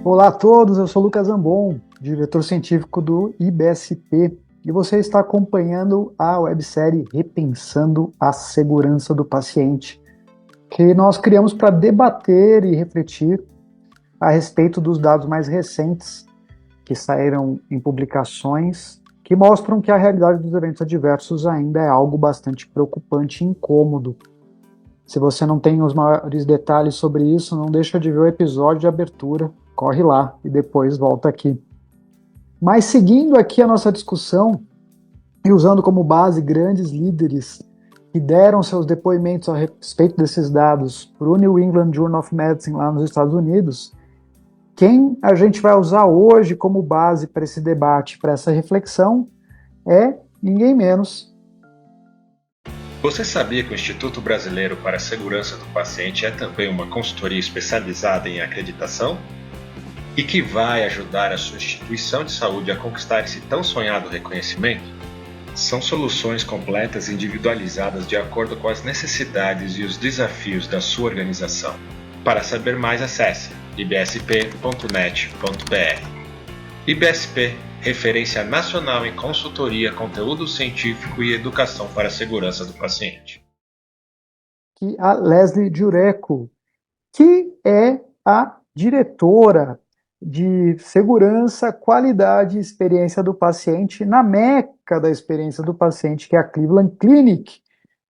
Olá a todos, eu sou Lucas Ambon, diretor científico do IBSP, e você está acompanhando a websérie Repensando a Segurança do Paciente, que nós criamos para debater e refletir a respeito dos dados mais recentes que saíram em publicações que mostram que a realidade dos eventos adversos ainda é algo bastante preocupante e incômodo. Se você não tem os maiores detalhes sobre isso, não deixa de ver o episódio de abertura, corre lá e depois volta aqui. Mas seguindo aqui a nossa discussão e usando como base grandes líderes que deram seus depoimentos a respeito desses dados para o New England Journal of Medicine lá nos Estados Unidos, quem a gente vai usar hoje como base para esse debate, para essa reflexão, é ninguém menos. Você sabia que o Instituto Brasileiro para a Segurança do Paciente é também uma consultoria especializada em acreditação? E que vai ajudar a sua instituição de saúde a conquistar esse tão sonhado reconhecimento? São soluções completas e individualizadas de acordo com as necessidades e os desafios da sua organização. Para saber mais, acesse ibsp.net.br. IBSP, referência nacional em consultoria, conteúdo científico e educação para a segurança do paciente. Que a Leslie Jureco, que é a diretora de segurança, qualidade e experiência do paciente na meca da experiência do paciente, que é a Cleveland Clinic,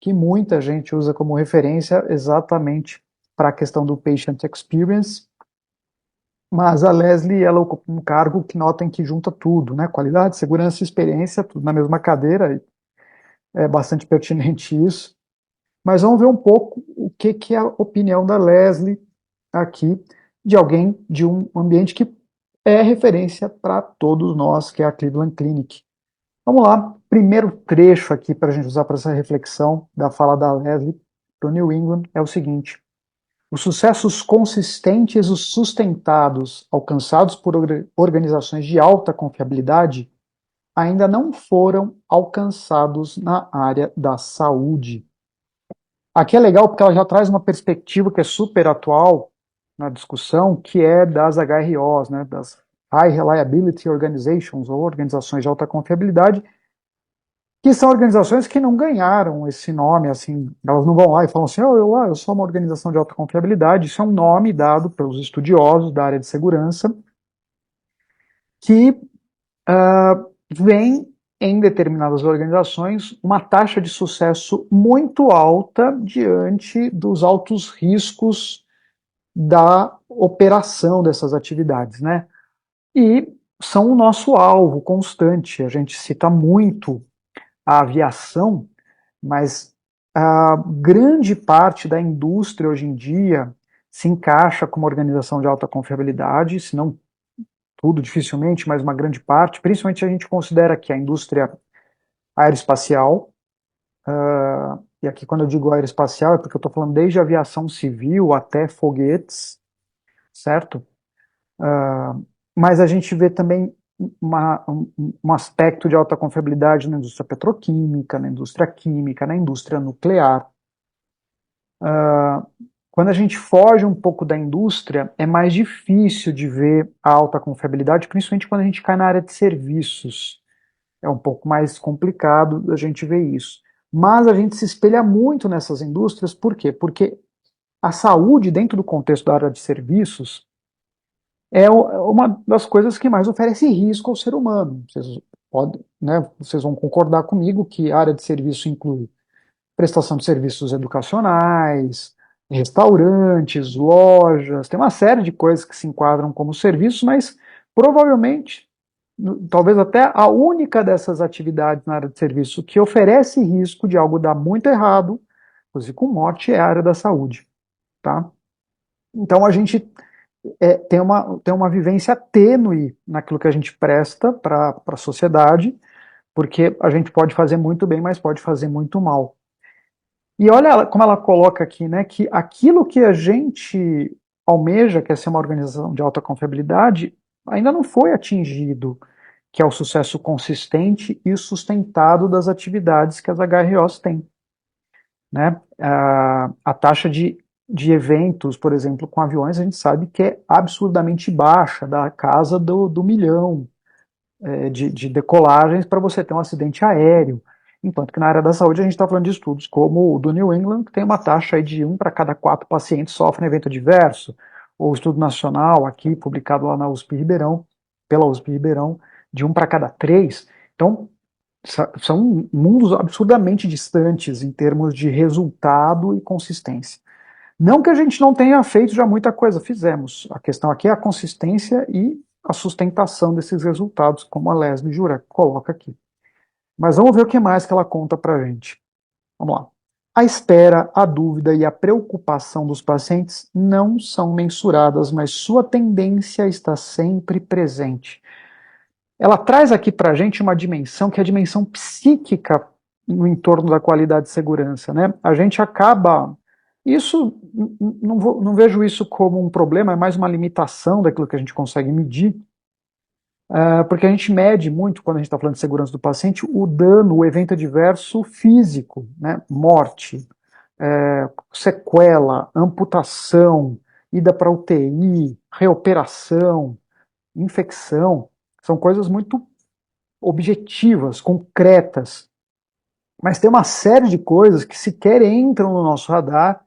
que muita gente usa como referência exatamente para a questão do patient experience. Mas a Leslie, ela ocupa um cargo que notem que junta tudo, né? Qualidade, segurança e experiência, tudo na mesma cadeira, e é bastante pertinente isso. Mas vamos ver um pouco o que é a opinião da Leslie aqui, de alguém de um ambiente que é referência para todos nós, que é a Cleveland Clinic. Vamos lá, primeiro trecho aqui para a gente usar para essa reflexão da fala da Leslie para o New England é o seguinte: os sucessos consistentes e sustentados alcançados por organizações de alta confiabilidade ainda não foram alcançados na área da saúde. Aqui é legal porque ela já traz uma perspectiva que é super atual na discussão, que é das HROs, né, das High Reliability Organizations, ou organizações de alta confiabilidade, que são organizações que não ganharam esse nome, assim, elas não vão lá e falam assim, eu sou uma organização de alta confiabilidade, isso é um nome dado pelos estudiosos da área de segurança, que vem em determinadas organizações uma taxa de sucesso muito alta diante dos altos riscos da operação dessas atividades, né? E são o nosso alvo constante. A gente cita muito a aviação, mas a grande parte da indústria hoje em dia se encaixa como organização de alta confiabilidade, se não tudo dificilmente, mas uma grande parte, principalmente a gente considera que a indústria aeroespacial, e aqui quando eu digo aeroespacial é porque eu estou falando desde aviação civil até foguetes, certo? Mas a gente vê também um aspecto de alta confiabilidade na indústria petroquímica, na indústria química, na indústria nuclear. Quando a gente foge um pouco da indústria, é mais difícil de ver a alta confiabilidade, principalmente quando a gente cai na área de serviços. É um pouco mais complicado a gente ver isso. Mas a gente se espelha muito nessas indústrias, por quê? Porque a saúde, dentro do contexto da área de serviços, é uma das coisas que mais oferece risco ao ser humano. Vocês vão concordar comigo que a área de serviço inclui prestação de serviços educacionais, restaurantes, lojas, tem uma série de coisas que se enquadram como serviços, mas provavelmente, talvez até a única dessas atividades na área de serviço que oferece risco de algo dar muito errado, inclusive com morte, é a área da saúde. Tá? Então a gente tem uma vivência tênue naquilo que a gente presta para a sociedade, porque a gente pode fazer muito bem, mas pode fazer muito mal. E olha como ela coloca aqui, né, que aquilo que a gente almeja, que é ser uma organização de alta confiabilidade, ainda não foi atingido, que é o sucesso consistente e sustentado das atividades que as HROs têm. Né? A taxa de de eventos, por exemplo, com aviões, a gente sabe que é absurdamente baixa, da casa do milhão de decolagens para você ter um acidente aéreo. Enquanto que na área da saúde a gente está falando de estudos como o do New England, que tem uma taxa aí de 1 para cada 4 pacientes sofrem evento adverso, ou o estudo nacional aqui, publicado lá na USP Ribeirão, pela USP Ribeirão, de 1 para cada 3. Então, são mundos absurdamente distantes em termos de resultado e consistência. Não que a gente não tenha feito já muita coisa, fizemos. A questão aqui é a consistência e a sustentação desses resultados, como a Leslie Jurek coloca aqui. Mas vamos ver o que mais que ela conta para a gente. Vamos lá. A espera, a dúvida e a preocupação dos pacientes não são mensuradas, mas sua tendência está sempre presente. Ela traz aqui para a gente uma dimensão que é a dimensão psíquica no entorno da qualidade de segurança, né? A gente acaba, isso não vejo isso como um problema, é mais uma limitação daquilo que a gente consegue medir, porque a gente mede muito, quando a gente está falando de segurança do paciente, o dano, o evento adverso físico, né? Morte, sequela, amputação, ida para UTI, reoperação, infecção, são coisas muito objetivas, concretas. Mas tem uma série de coisas que sequer entram no nosso radar,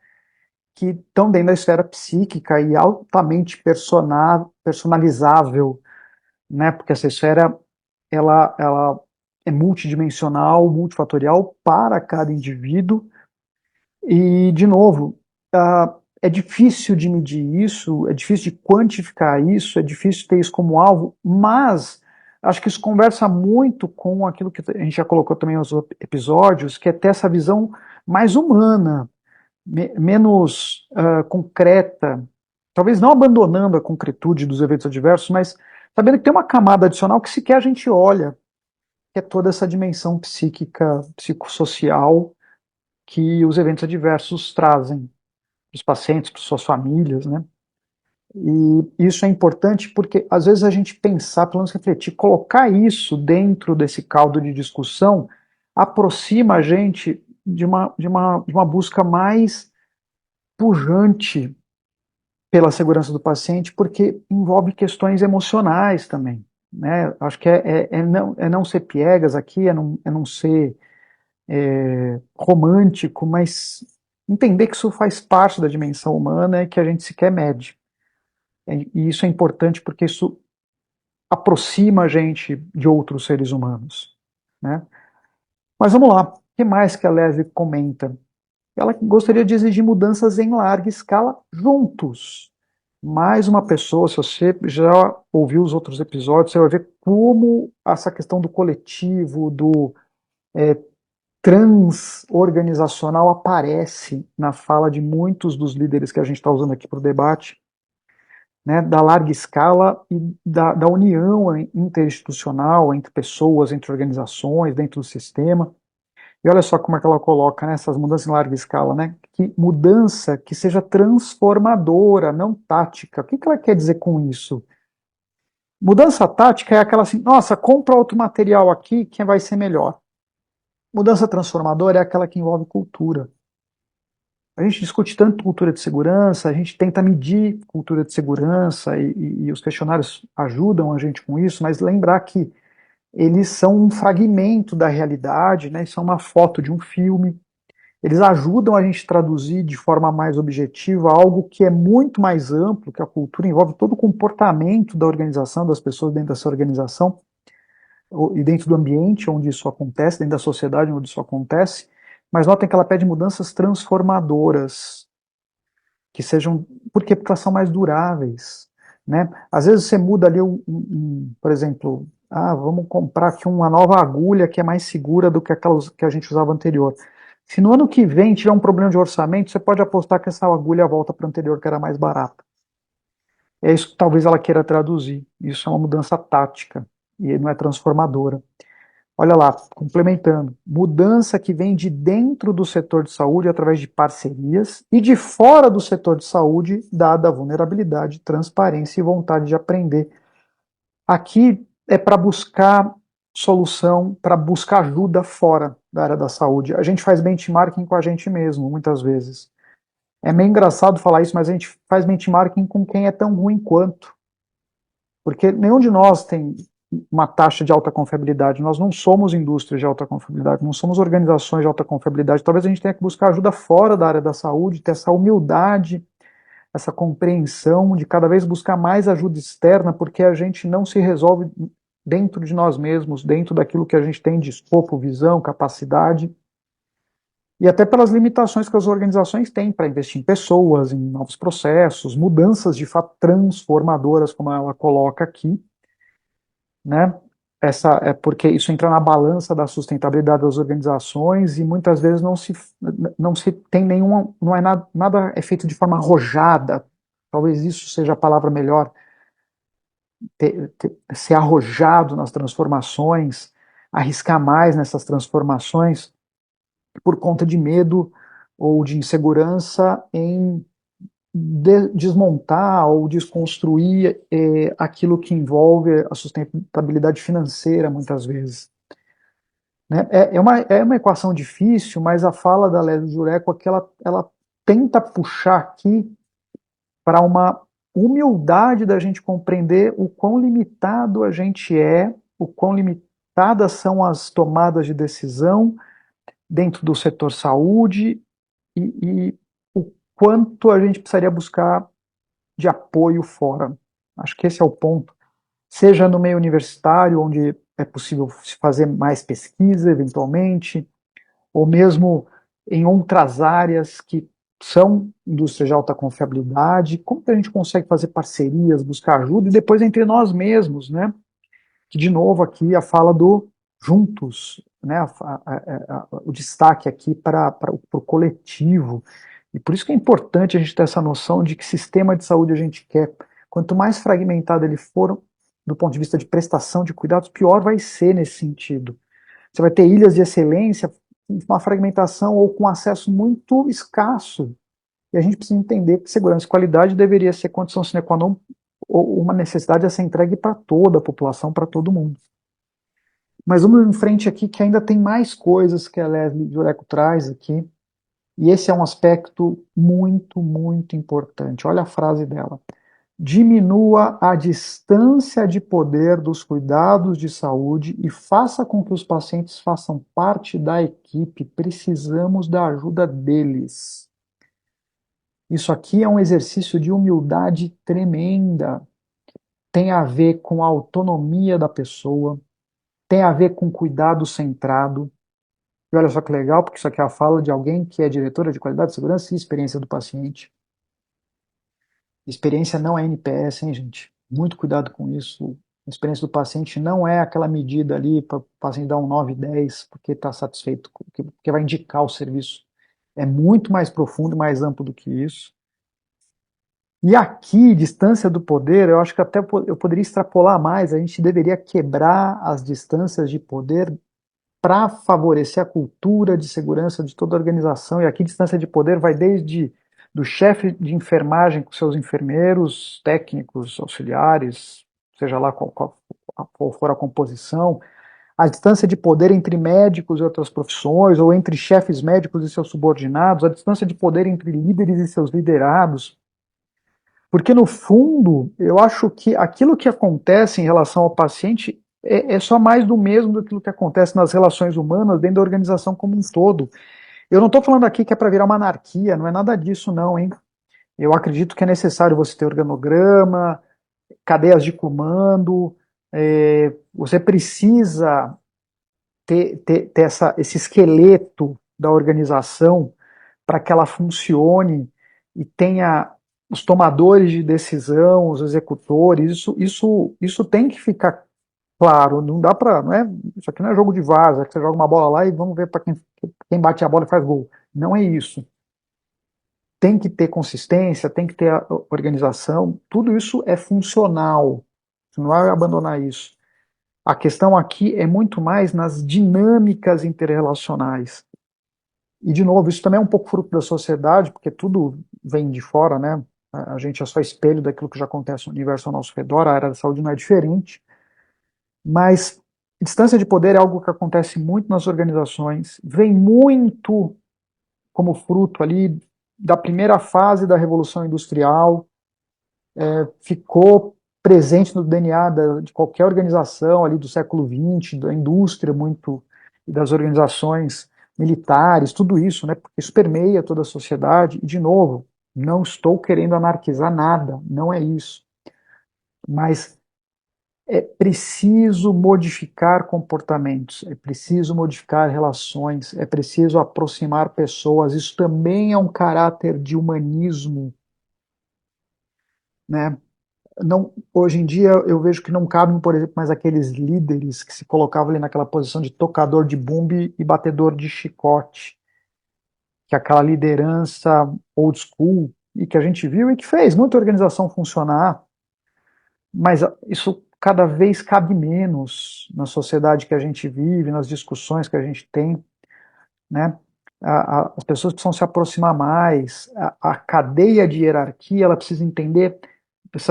que estão dentro da esfera psíquica e altamente personalizável, né? Porque essa esfera ela é multidimensional, multifatorial para cada indivíduo. E, de novo, é difícil de medir isso, é difícil de quantificar isso, é difícil ter isso como alvo, mas acho que isso conversa muito com aquilo que a gente já colocou também nos episódios, que é ter essa visão mais humana, menos concreta, talvez não abandonando a concretude dos eventos adversos, mas sabendo que tem uma camada adicional que sequer a gente olha, que é toda essa dimensão psíquica, psicossocial que os eventos adversos trazem para os pacientes, para suas famílias, né? E isso é importante porque às vezes a gente pensar, pelo menos refletir, colocar isso dentro desse caldo de discussão aproxima a gente de uma busca mais pujante pela segurança do paciente, porque envolve questões emocionais também, né? Acho que é não ser piegas aqui, é não ser romântico, mas entender que isso faz parte da dimensão humana e que a gente sequer mede. E isso é importante porque isso aproxima a gente de outros seres humanos, né? Mas vamos lá, o que mais que a Leslie comenta? Ela gostaria de exigir mudanças em larga escala juntos. Mais uma pessoa, se você já ouviu os outros episódios, você vai ver como essa questão do coletivo, do transorganizacional aparece na fala de muitos dos líderes que a gente está usando aqui para o debate, né, da larga escala e da união interinstitucional entre pessoas, entre organizações, dentro do sistema. E olha só como é que ela coloca nessas mudanças em larga escala, né? Que mudança que seja transformadora, não tática. O que ela quer dizer com isso? Mudança tática é aquela assim, nossa, compra outro material aqui que vai ser melhor. Mudança transformadora é aquela que envolve cultura. A gente discute tanto cultura de segurança, a gente tenta medir cultura de segurança e os questionários ajudam a gente com isso, mas lembrar que eles são um fragmento da realidade, né? São uma foto de um filme. Eles ajudam a gente a traduzir de forma mais objetiva algo que é muito mais amplo, que a cultura envolve todo o comportamento da organização, das pessoas dentro dessa organização, e dentro do ambiente onde isso acontece, dentro da sociedade onde isso acontece, mas notem que ela pede mudanças transformadoras, que sejam, por quê? Porque elas são mais duráveis, né? Às vezes você muda ali, por exemplo, vamos comprar aqui uma nova agulha que é mais segura do que aquelas que a gente usava anterior. Se no ano que vem tiver um problema de orçamento, você pode apostar que essa agulha volta para a anterior, que era mais barata. É isso que talvez ela queira traduzir. Isso é uma mudança tática e não é transformadora. Olha lá, complementando, mudança que vem de dentro do setor de saúde através de parcerias e de fora do setor de saúde, dada a vulnerabilidade, transparência e vontade de aprender. Aqui é para buscar solução, para buscar ajuda fora da área da saúde. A gente faz benchmarking com a gente mesmo, muitas vezes. É meio engraçado falar isso, mas a gente faz benchmarking com quem é tão ruim quanto. Porque nenhum de nós tem uma taxa de alta confiabilidade. Nós não somos indústrias de alta confiabilidade, não somos organizações de alta confiabilidade. Talvez a gente tenha que buscar ajuda fora da área da saúde, ter essa humildade, essa compreensão de cada vez buscar mais ajuda externa, porque a gente não se resolve dentro de nós mesmos, dentro daquilo que a gente tem de escopo, visão, capacidade, e até pelas limitações que as organizações têm para investir em pessoas, em novos processos, mudanças de fato transformadoras, como ela coloca aqui, né? Essa é porque isso entra na balança da sustentabilidade das organizações e muitas vezes não se tem nenhuma, não é nada é feito de forma arrojada. Talvez isso seja a palavra melhor, ser arrojado nas transformações, arriscar mais nessas transformações por conta de medo ou de insegurança em desmontar ou desconstruir aquilo que envolve a sustentabilidade financeira, muitas vezes. Né? É uma equação difícil, mas a fala da Leslie Jureco é que ela tenta puxar aqui para uma humildade da gente compreender o quão limitado a gente é, o quão limitadas são as tomadas de decisão dentro do setor saúde e o quanto a gente precisaria buscar de apoio fora. Acho que esse é o ponto. Seja no meio universitário, onde é possível se fazer mais pesquisa, eventualmente, ou mesmo em outras áreas que são indústrias de alta confiabilidade, como que a gente consegue fazer parcerias, buscar ajuda, e depois entre nós mesmos, né? Que, de novo, aqui a fala do juntos, né? O destaque aqui para o coletivo. E por isso que é importante a gente ter essa noção de que sistema de saúde a gente quer. Quanto mais fragmentado ele for, do ponto de vista de prestação de cuidados, pior vai ser nesse sentido. Você vai ter ilhas de excelência, uma fragmentação ou com acesso muito escasso. E a gente precisa entender que segurança e qualidade deveria ser condição sine qua non ou uma necessidade a ser entregue para toda a população, para todo mundo. Mas vamos em frente aqui, que ainda tem mais coisas que a Leslie Jureco traz aqui, e esse é um aspecto muito, muito importante. Olha a frase dela. Diminua a distância de poder dos cuidados de saúde e faça com que os pacientes façam parte da equipe. Precisamos da ajuda deles. Isso aqui é um exercício de humildade tremenda. Tem a ver com a autonomia da pessoa, tem a ver com cuidado centrado. E olha só que legal, porque isso aqui é a fala de alguém que é diretora de qualidade, segurança e experiência do paciente. Experiência não é NPS, hein, gente? Muito cuidado com isso. A experiência do paciente não é aquela medida ali para o paciente dar um 9, 10, porque está satisfeito, porque vai indicar o serviço. É muito mais profundo e mais amplo do que isso. E aqui, distância do poder, eu acho que até eu poderia extrapolar mais, a gente deveria quebrar as distâncias de poder para favorecer a cultura de segurança de toda a organização. E aqui, distância de poder vai desde do chefe de enfermagem com seus enfermeiros, técnicos, auxiliares, seja lá qual for a composição, a distância de poder entre médicos e outras profissões, ou entre chefes médicos e seus subordinados, a distância de poder entre líderes e seus liderados. Porque, no fundo, eu acho que aquilo que acontece em relação ao paciente é só mais do mesmo do que acontece nas relações humanas dentro da organização como um todo. Eu não estou falando aqui que é para virar uma anarquia, não é nada disso não, hein? Eu acredito que é necessário você ter organograma, cadeias de comando, você precisa ter esse esqueleto da organização para que ela funcione e tenha os tomadores de decisão, os executores, isso tem que ficar claro, não dá para, não é, isso aqui não é jogo de várzea, que você joga uma bola lá e vamos ver para quem bate a bola e faz gol. Não é isso. Tem que ter consistência, tem que ter organização, tudo isso é funcional, não é abandonar isso. A questão aqui é muito mais nas dinâmicas interrelacionais. E, de novo, isso também é um pouco fruto da sociedade, porque tudo vem de fora, né? A gente é só espelho daquilo que já acontece no universo ao nosso redor, a área da saúde não é diferente. Mas distância de poder é algo que acontece muito nas organizações, vem muito como fruto ali da primeira fase da Revolução Industrial, ficou presente no DNA de qualquer organização ali do século XX, da indústria muito, e das organizações militares, tudo isso, né, porque isso permeia toda a sociedade, e de novo, não estou querendo anarquizar nada, não é isso, mas é preciso modificar comportamentos, é preciso modificar relações, é preciso aproximar pessoas, isso também é um caráter de humanismo, né? Não, hoje em dia eu vejo que não cabem, por exemplo, mais aqueles líderes que se colocavam ali naquela posição de tocador de bumbo e batedor de chicote, que é aquela liderança old school e que a gente viu e que fez muita organização funcionar, mas isso cada vez cabe menos na sociedade que a gente vive, nas discussões que a gente tem, né? As pessoas precisam se aproximar mais, a cadeia de hierarquia ela precisa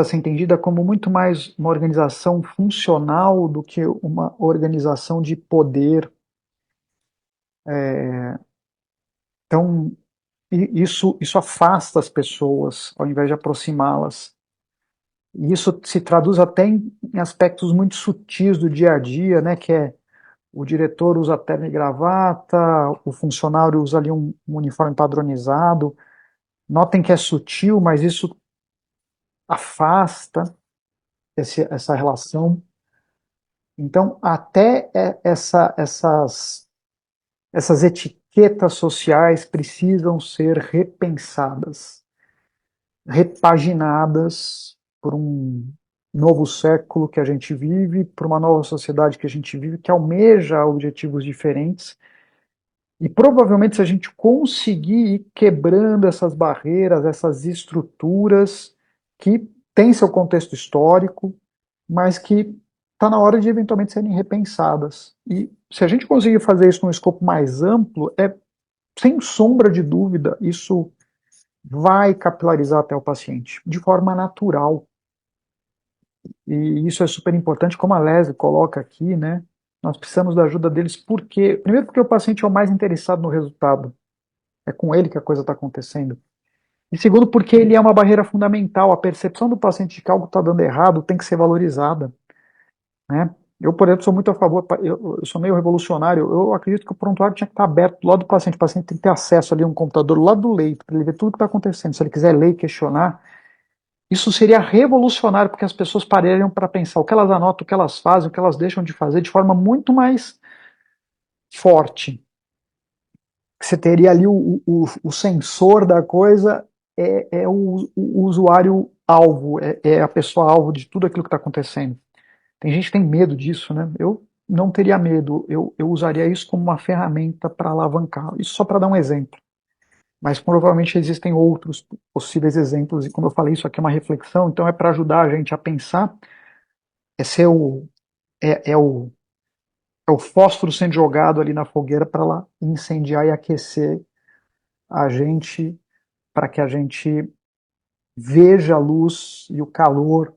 ser entendida como muito mais uma organização funcional do que uma organização de poder. Então, isso afasta as pessoas ao invés de aproximá-las. E isso se traduz até em aspectos muito sutis do dia a dia, né, que é o diretor usa terno e gravata, o funcionário usa ali um uniforme padronizado. Notem que é sutil, mas isso afasta essa relação. Então, até essas etiquetas sociais precisam ser repensadas, repaginadas por um novo século que a gente vive, por uma nova sociedade que a gente vive, que almeja objetivos diferentes. E provavelmente, se a gente conseguir ir quebrando essas barreiras, essas estruturas que têm seu contexto histórico, mas que está na hora de eventualmente serem repensadas. E se a gente conseguir fazer isso num escopo mais amplo, sem sombra de dúvida, isso vai capilarizar até o paciente, de forma natural. E isso é super importante, como a Leslie coloca aqui, né? Nós precisamos da ajuda deles, porque, primeiro, porque o paciente é o mais interessado no resultado, é com ele que a coisa está acontecendo. E segundo, porque ele é uma barreira fundamental, a percepção do paciente de que algo está dando errado tem que ser valorizada, né? Eu, por exemplo, sou muito a favor, eu sou meio revolucionário, eu acredito que o prontuário tinha que estar aberto do lado do paciente, o paciente tem que ter acesso ali a um computador do lado do leito, para ele ver tudo o que está acontecendo, se ele quiser ler e questionar, isso seria revolucionário, porque as pessoas parariam para pensar o que elas anotam, o que elas fazem, o que elas deixam de fazer de forma muito mais forte. Você teria ali o sensor da coisa, é o usuário alvo, é a pessoa alvo de tudo aquilo que está acontecendo. Tem gente que tem medo disso, né? Eu não teria medo, eu usaria isso como uma ferramenta para alavancar. Isso só para dar um exemplo. Mas provavelmente existem outros possíveis exemplos, e como eu falei, isso aqui é uma reflexão, então é para ajudar a gente a pensar, é ser o, é, é o, é o fósforo sendo jogado ali na fogueira para ela incendiar e aquecer a gente, para que a gente veja a luz e o calor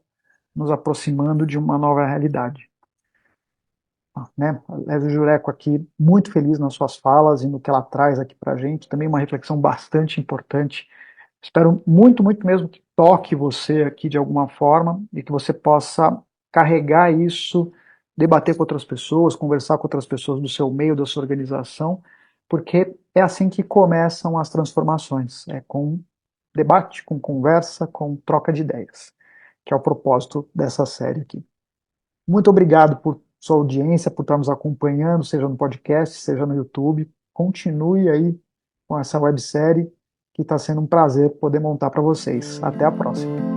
nos aproximando de uma nova realidade. Né? Léo Jureco aqui, muito feliz nas suas falas e no que ela traz aqui para a gente, também uma reflexão bastante importante. Espero muito, muito mesmo que toque você aqui de alguma forma e que você possa carregar isso, debater com outras pessoas, conversar com outras pessoas do seu meio, da sua organização, porque é assim que começam as transformações, é com debate, com conversa, com troca de ideias, que é o propósito dessa série aqui. Muito obrigado por sua audiência, por estar nos acompanhando, seja no podcast, seja no YouTube. Continue aí com essa websérie, que está sendo um prazer poder montar para vocês. Até a próxima.